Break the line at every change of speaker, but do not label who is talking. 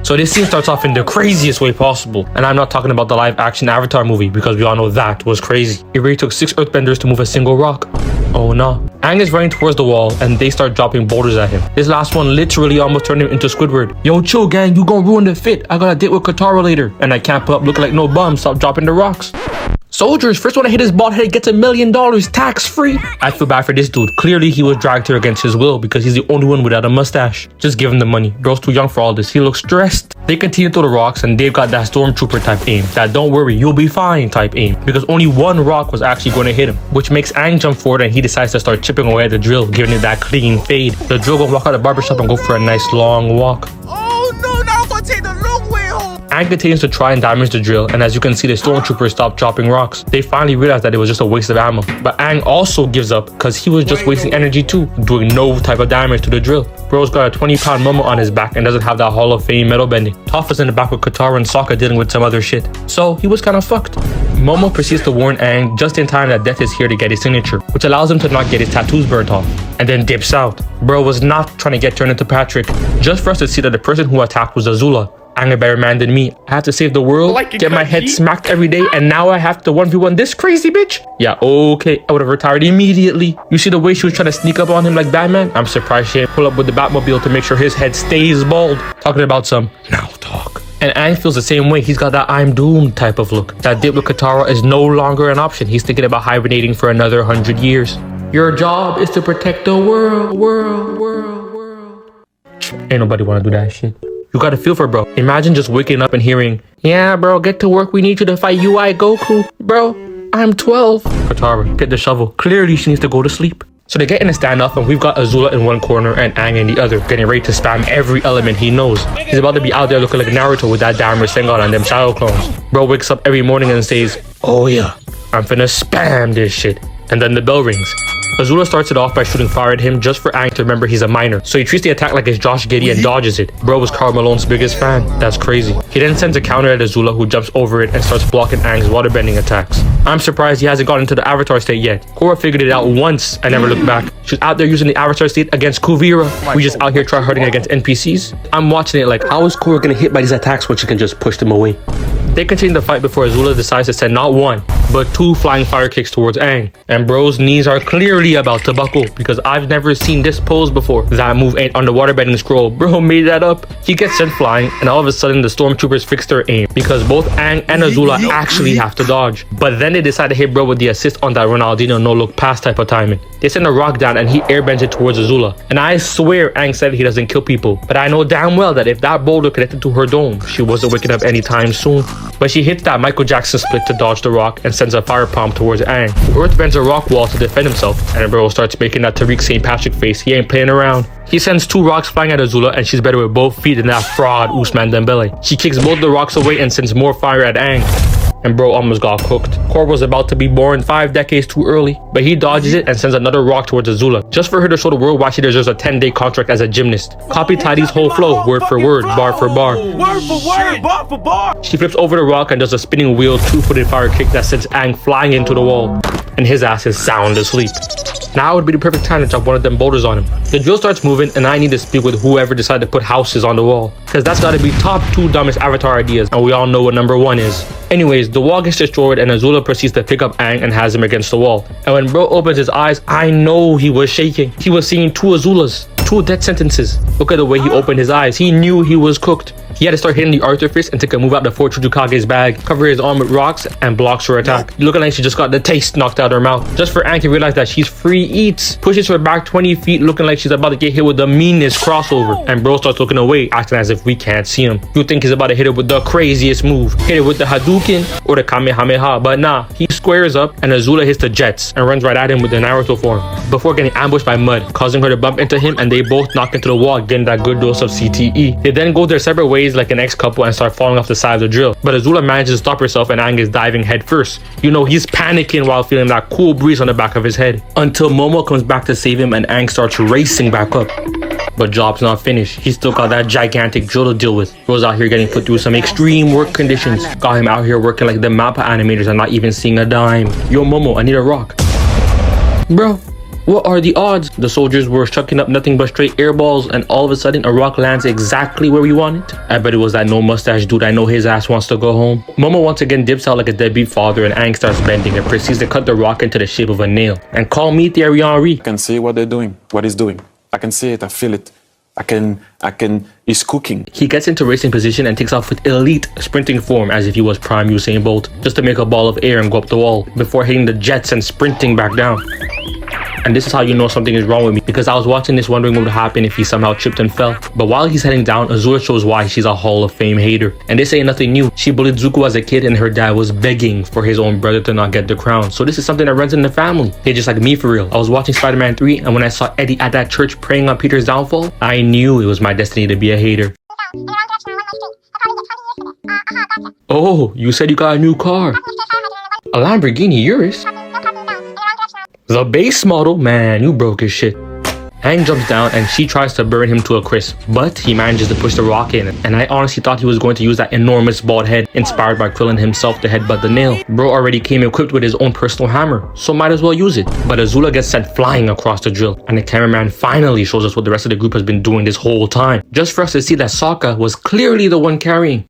So this scene starts off in the craziest way possible. And I'm not talking about the live action Avatar movie because we all know that was crazy. It really took 6 earthbenders to move a single rock. Oh no. Aang is running towards the wall and they start dropping boulders at him. This last one literally almost turned him into Squidward. Yo, chill gang, you gon' ruin the fit. I got a date with Katara later. And I can't put up looking like no bum. Stop dropping the rocks. Soldiers, first one to hit his bald head gets $1 million tax-free. I feel bad for this dude. Clearly, he was dragged here against his will because he's the only one without a mustache. Just give him the money. Bro's too young for all this. He looks stressed. They continue to throw the rocks and they've got that stormtrooper type aim. That don't worry, you'll be fine type aim. Because only one rock was actually going to hit him. Which makes Aang jump forward and he decides to start chipping away at the drill, giving it that clean fade. The drill gonna walk out of the barbershop and go for a nice long walk.
Oh no, now I'm gonna take the long way home.
Aang continues to try and damage the drill, and as you can see, the stormtroopers stop dropping rocks. They finally realize that it was just a waste of ammo. But Aang also gives up because he was just wasting energy too, doing no type of damage to the drill. Bro's got a 20-pound Momo on his back and doesn't have that Hall of Fame metal bending. Toph is in the back with Katara and Sokka dealing with some other shit. So he was kind of fucked. Momo proceeds to warn Aang just in time that Death is here to get his signature, which allows him to not get his tattoos burnt off, and then dips out. Bro was not trying to get turned into Patrick, just for us to see that the person who attacked was Azula. Aang a better man than me. I have to save the world, get my head smacked every day, and now I have to 1v1 this crazy bitch? Yeah, okay, I would have retired immediately. You see the way she was trying to sneak up on him like Batman? I'm surprised she didn't pull up with the Batmobile to make sure his head stays bald. Talking about some now talk. And Aang feels the same way. He's got that I'm doomed type of look. That date with Katara is no longer an option. He's thinking about hibernating for another 100 years. Your job is to protect the world. Ain't nobody want to do that shit. You gotta feel for bro. Imagine just waking up and hearing, yeah, bro, get to work. We need you to fight UI Goku. Bro, I'm 12. Katara, get the shovel. Clearly, she needs to go to sleep. So they get in a standoff and we've got Azula in one corner and Aang in the other, getting ready to spam every element he knows. He's about to be out there looking like Naruto with that damn Rasengan and them shadow clones. Bro wakes up every morning and says, oh yeah, I'm finna spam this shit. And then the bell rings. Azula starts it off by shooting fire at him just for Aang to remember he's a minor. So he treats the attack like it's Josh Giddey and dodges it. Bro was Karl Malone's biggest fan. That's crazy. He then sends a counter at Azula who jumps over it and starts blocking Aang's waterbending attacks. I'm surprised he hasn't gotten into the Avatar state yet. Korra figured it out once and never looked back. She's out there using the Avatar state against Kuvira. We just out here try-harding against NPCs. I'm watching it like, how is Korra gonna hit by these attacks when she can just push them away? They continue the fight before Azula decides to send not one, but 2 flying fire kicks towards Aang. And bro's knees are clearly about to buckle because I've never seen this pose before. That move ain't on the waterbending scroll. Bro made that up. He gets sent flying and all of a sudden the stormtroopers fix their aim because both Aang and Azula actually have to dodge. But then they decide to hit bro with the assist on that Ronaldinho no-look pass type of timing. They send a rock down and he airbends it towards Azula. And I swear Aang said he doesn't kill people. But I know damn well that if that boulder connected to her dome, she wasn't waking up anytime soon. But she hits that Michael Jackson split to dodge the rock and sends a fire palm towards Aang, who earth bends a rock wall to defend himself, and bro starts making that Tariq St. Patrick face. He ain't playing around. He sends 2 rocks flying at Azula and she's better with both feet than that fraud Usman Dembele. She kicks both the rocks away and sends more fire at Aang. And bro almost got cooked. Korra was about to be born 5 decades too early, but he dodges it and sends another rock towards Azula, just for her to show the world why she deserves a 10-day contract as a gymnast. Copy Tidy's whole flow, word for word, bar for bar.
Word for word, bar for bar.
She flips over the rock and does a spinning wheel 2-footed fire kick that sends Aang flying into the wall, and his ass is sound asleep. Now would be the perfect time to drop one of them boulders on him. The drill starts moving and I need to speak with whoever decided to put houses on the wall, because that's gotta be top 2 dumbest Avatar ideas, and we all know what number 1 is. Anyways, the wall gets destroyed and Azula proceeds to pick up Aang and has him against the wall. And when bro opens his eyes, I know he was shaking. He was seeing 2 Azulas, 2 death sentences. Look at the way he opened his eyes. He knew he was cooked. He had to start hitting the Arthur fist and take a move out the 4 Chuchukage's bag, cover his arm with rocks, and blocks her attack. Looking like she just got the taste knocked out of her mouth. Just for Aang to realize that she's free eats. Pushes her back 20 feet looking like she's about to get hit with the meanest crossover. And bro starts looking away, acting as if we can't see him. You think he's about to hit her with the craziest move. Hit it with the Hadouken or the Kamehameha, but nah. He squares up and Azula hits the jets and runs right at him with the Naruto form, before getting ambushed by Mud, causing her to bump into him and they both knock into the wall, getting that good dose of CTE. They then go their separate ways like an ex-couple and start falling off the side of the drill. But Azula manages to stop herself and Aang is diving head first. You know, he's panicking while feeling that cool breeze on the back of his head. Until Momo comes back to save him and Aang starts racing back up. But job's not finished. He's still got that gigantic drill to deal with. Bro's out here getting put through some extreme work conditions. Got him out here working like the MAPPA animators and not even seeing a dime. Yo Momo, I need a rock. Bro, What are the odds? The soldiers were chucking up nothing but straight air balls, and all of a sudden a rock lands exactly where we want it. I bet it was that no mustache dude. I know his ass wants to go home. Momo once again dips out like a deadbeat father, and Aang starts bending and proceeds to cut the rock into the shape of a nail. And call me Thierry Henry.
I can see what they're doing, what he's doing. I can see it, I feel it. He's cooking.
He gets into racing position and takes off with elite sprinting form as if he was prime Usain Bolt, just to make a ball of air and go up the wall before hitting the jets and sprinting back down. And this is how you know something is wrong with me, because I was watching this wondering what would happen if he somehow tripped and fell. But while he's heading down, Azula shows why she's a Hall of Fame hater. And this ain't nothing new. She bullied Zuko as a kid, and her dad was begging for his own brother to not get the crown. So this is something that runs in the family. Hey, just like me for real. I was watching Spider-Man 3, and when I saw Eddie at that church praying on Peter's downfall, I knew it was my destiny to be a hater. Oh, you said you got a new car. A Lamborghini Urus? The base model? Man, you broke his shit. Aang jumps down and she tries to burn him to a crisp, but he manages to push the rock in, and I honestly thought he was going to use that enormous bald head inspired by Krillin himself to headbutt the nail. Bro already came equipped with his own personal hammer, so might as well use it. But Azula gets sent flying across the drill, and the cameraman finally shows us what the rest of the group has been doing this whole time, just for us to see that Sokka was clearly the one carrying.